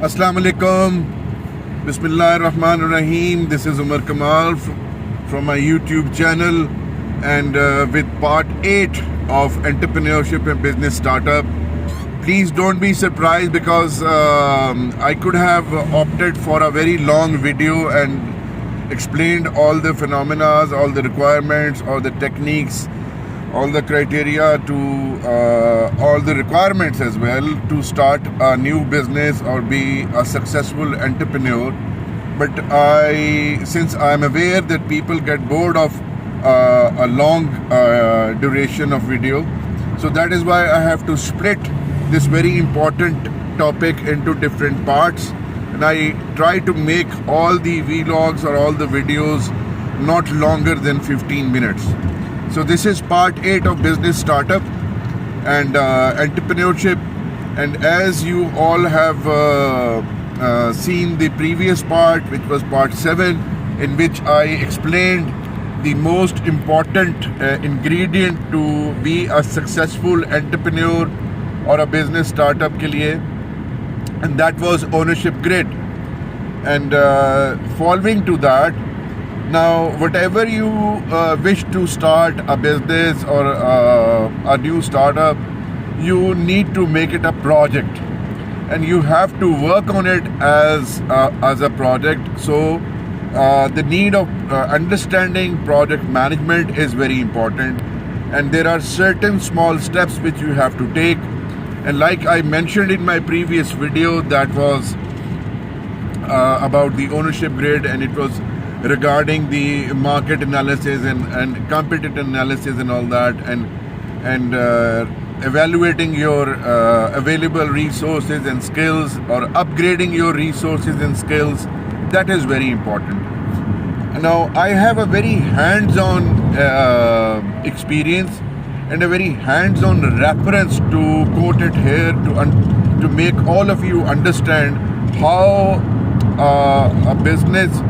Assalamu alaikum. Bismillahirrahmanirrahim. This is Kamal from my YouTube channel, and with part 8 of entrepreneurship and business startup. Please don't be surprised because I could have opted for a very long video and explained all the phenomena, all the requirements, all the techniques, all the criteria to all the requirements as well to start a new business or be a successful entrepreneur. But since I'm aware that people get bored of a long duration of video, so that is why I have to split this very important topic into different parts, and I try to make all the vlogs or all the videos not longer than 15 minutes. So this is part 8 of business startup and entrepreneurship, and as you all have seen the previous part, which was part 7, in which I explained the most important ingredient to be a successful entrepreneur or a business startup ke liye, and that was ownership grid. And following to that, now whatever you wish to start a business or a new startup, you need to make it a project, and you have to work on it as a project. So the need of understanding project management is very important, and there are certain small steps which you have to take. And like I mentioned in my previous video, that was about the ownership grid, and it was regarding the market analysis and competitive analysis and all that, and evaluating your available resources and skills, or upgrading your resources and skills. That is very important. Now I have a very hands-on experience and a very hands-on reference to quote it here to make all of you understand how a business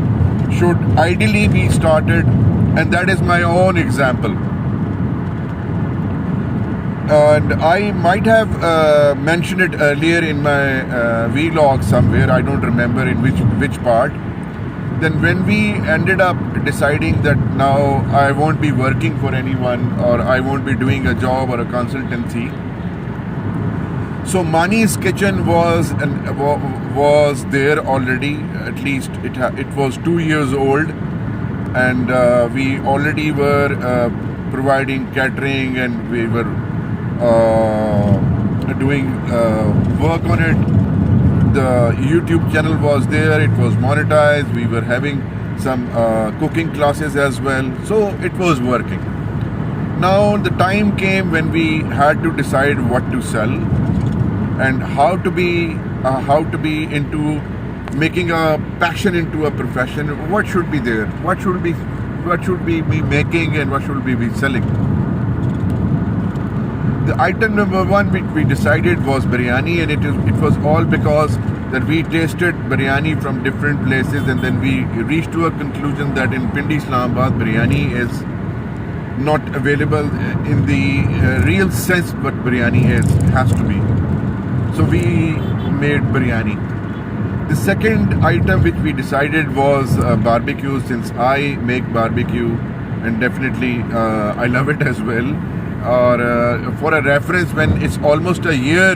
should ideally be started, and that is my own example. And I might have mentioned it earlier in my vlog somewhere, I don't remember in which part. Then when we ended up deciding that now I won't be working for anyone, or I won't be doing a job or a consultancy, so Mani's Kitchen was there already. At least it was 2 years old, and we already were providing catering, and we were doing work on it. The YouTube channel was there, it was monetized, we were having some cooking classes as well, so it was working. Now the time came when we had to decide what to sell and how to be into making a passion into a profession. What should be there? What should we be making, and what should we be selling? The item number 1 which we decided was biryani, and it was all because that we tasted biryani from different places, and then we reached to a conclusion that in Pindi, Islamabad, biryani is not available in the real sense what biryani has to be. So we made biryani. The second item which we decided was barbecue, since I make barbecue, and definitely I love it as well. Or for a reference, when it's almost a year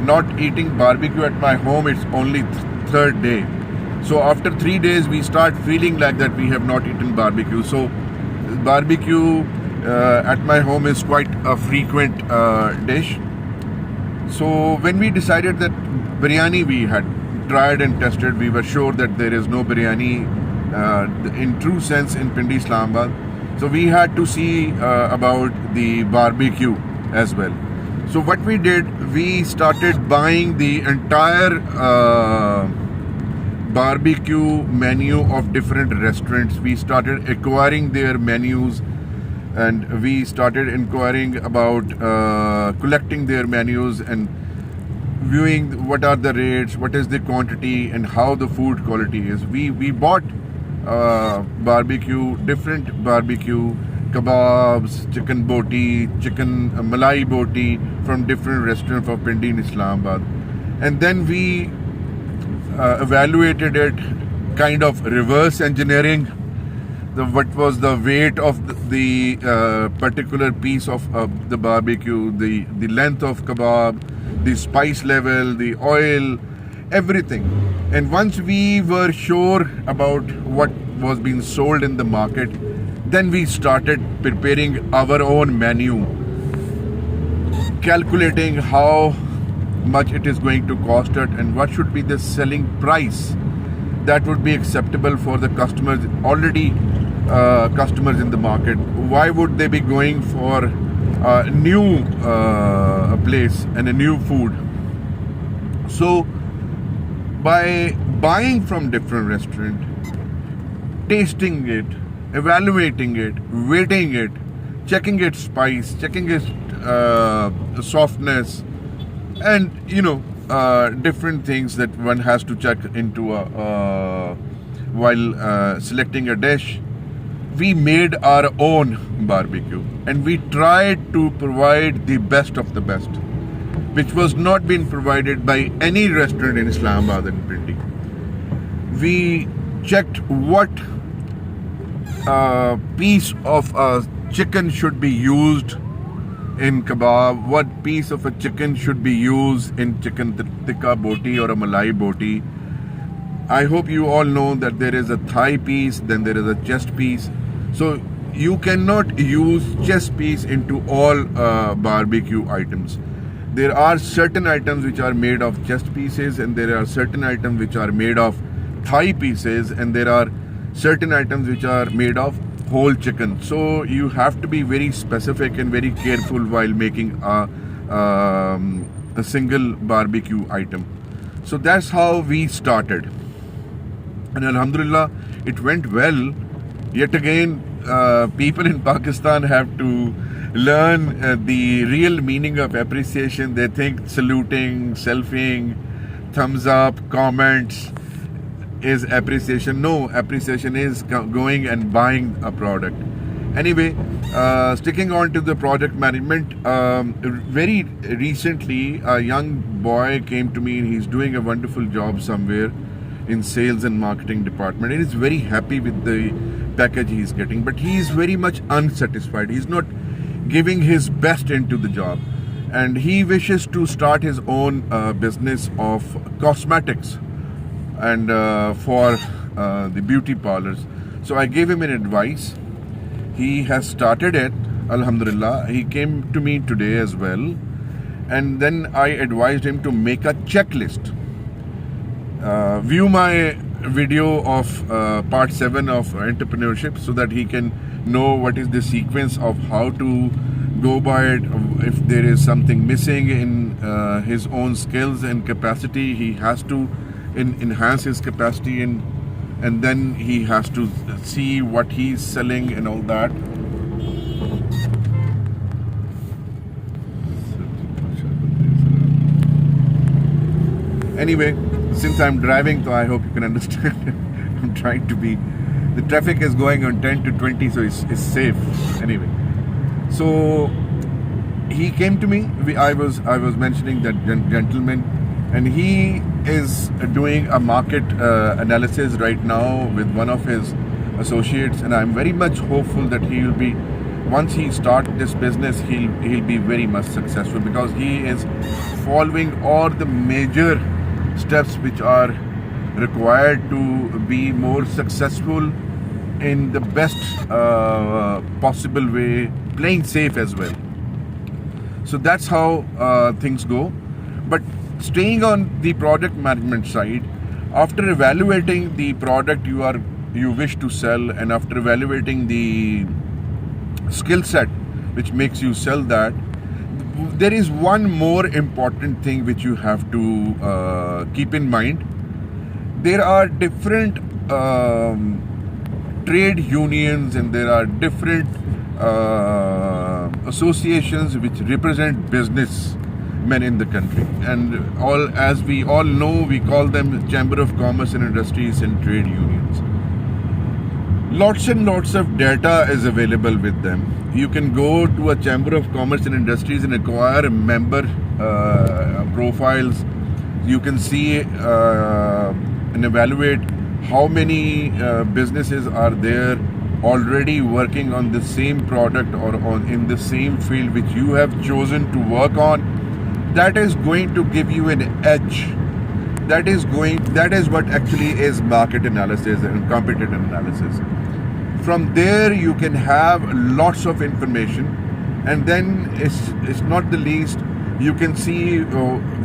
not eating barbecue at my home, it's only third day. So after 3 days we start feeling like that we have not eaten barbecue. So barbecue at my home is quite a frequent dish. So when we decided that biryani, we had tried and tested, we were sure that there is no biryani in true sense in Pindi, Islamabad. So we had to see about the barbecue as well. So what we did, we started buying the entire barbecue menu of different restaurants. We started acquiring their menus, and we started inquiring about collecting their menus and viewing what are the rates, what is the quantity, and how the food quality is. We bought barbecue, different barbecue, kebabs, chicken boti, chicken malai boti from different restaurants of Pindi in Islamabad. And then we evaluated it, kind of reverse engineering what was the weight of the particular piece of the barbecue, the length of kebab, the spice level, the oil, everything. And once we were sure about what was being sold in the market, then we started preparing our own menu, calculating how much it is going to cost us and what should be the selling price that would be acceptable for the customers, already customers in the market. Why would they be going for a new place and a new food? So by buying from different restaurants, tasting it, evaluating it, weighting it, checking its spice, checking its softness, and different things that one has to check into while selecting a dish, we made our own barbecue and we tried to provide the best of the best, which was not being provided by any restaurant in Islamabad and Pindi. We checked what piece of chicken should be used in kebab, what piece of a chicken should be used in chicken tikka boti or a malai boti. I hope you all know that there is a thigh piece, then there is a chest piece. So you cannot use chest piece into all barbecue items. There are certain items which are made of chest pieces, and there are certain items which are made of thigh pieces, and there are certain items which are made of whole chicken. So you have to be very specific and very careful while making a single barbecue item. So that's how we started, and Alhamdulillah, it went well. Yet again, people in Pakistan have to learn the real meaning of appreciation. They think saluting, selfieing, thumbs up, comments is appreciation. No, appreciation is going and buying a product. Anyway, sticking on to the project management, very recently a young boy came to me and he's doing a wonderful job somewhere in sales and marketing department. He is very happy with the package he's getting, but he is very much unsatisfied. He's not giving his best into the job, and he wishes to start his own business of cosmetics and for the beauty parlors. So I gave him an advice. He has started it, Alhamdulillah. He came to me today as well, and then I advised him to make a checklist. View my video of part 7 of entrepreneurship so that he can know what is the sequence of how to go by it. If there is something missing in his own skills and capacity, he has to enhance his capacity, and then he has to see what he's selling and all that. Anyway, since I'm driving, so I hope you can understand. I'm trying to be. The traffic is going on 10 to 20, so it's safe. Anyway, so he came to me. I was mentioning that gentleman, and he is doing a market analysis right now with one of his associates, and I'm very much hopeful that he will be. Once he starts this business, he'll be very much successful, because he is following all the major steps which are required to be more successful in the best possible way, playing safe as well. So that's how things go. But staying on the product management side, after evaluating the product you wish to sell, and after evaluating the skill set which makes you sell that, there is one more important thing which you have to keep in mind. There are different trade unions, and there are different associations which represent businessmen in the country, and as we all know, we call them Chamber of Commerce and Industries and trade unions. Lots and lots of data is available with them. You can go to a Chamber of Commerce and Industries and acquire member profiles. You can see and evaluate how many businesses are there already working on the same product or in the same field which you have chosen to work on. That is going to give you an edge. That is what actually is market analysis and competitive analysis. From there you can have lots of information, and then it's not the least, you can see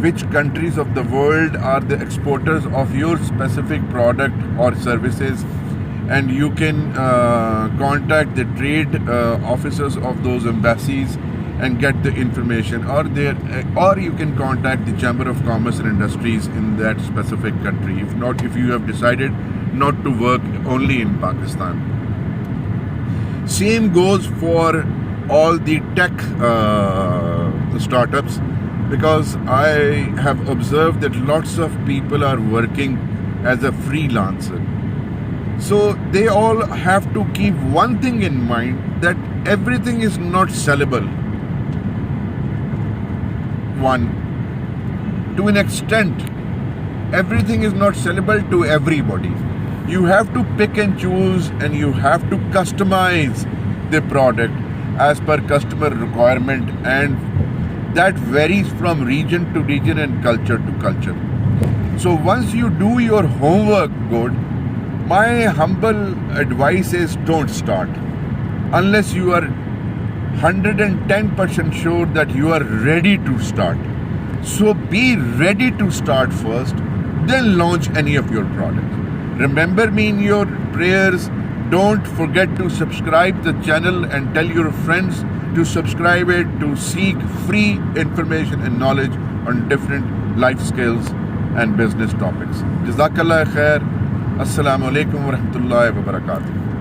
which countries of the world are the exporters of your specific product or services, and you can contact the trade officers of those embassies and get the information, or you can contact the Chamber of Commerce and Industries in that specific country, if you have decided not to work only in Pakistan. Same goes for all the tech startups, because I have observed that lots of people are working as a freelancer. So they all have to keep one thing in mind, that everything is not sellable. To an extent, everything is not sellable to everybody. You have to pick and choose, and you have to customize the product as per customer requirement, and that varies from region to region and culture to culture. So once you do your homework good, my humble advice is don't start unless you are 110% sure that you are ready to start. So be ready to start first, then launch any of your products. Remember me in your prayers. Don't forget to subscribe the channel and tell your friends to subscribe it to seek free information and knowledge on different life skills and business topics. Jazakallah khair. Assalamu alaikum wa rahmatullahi wa barakatuh.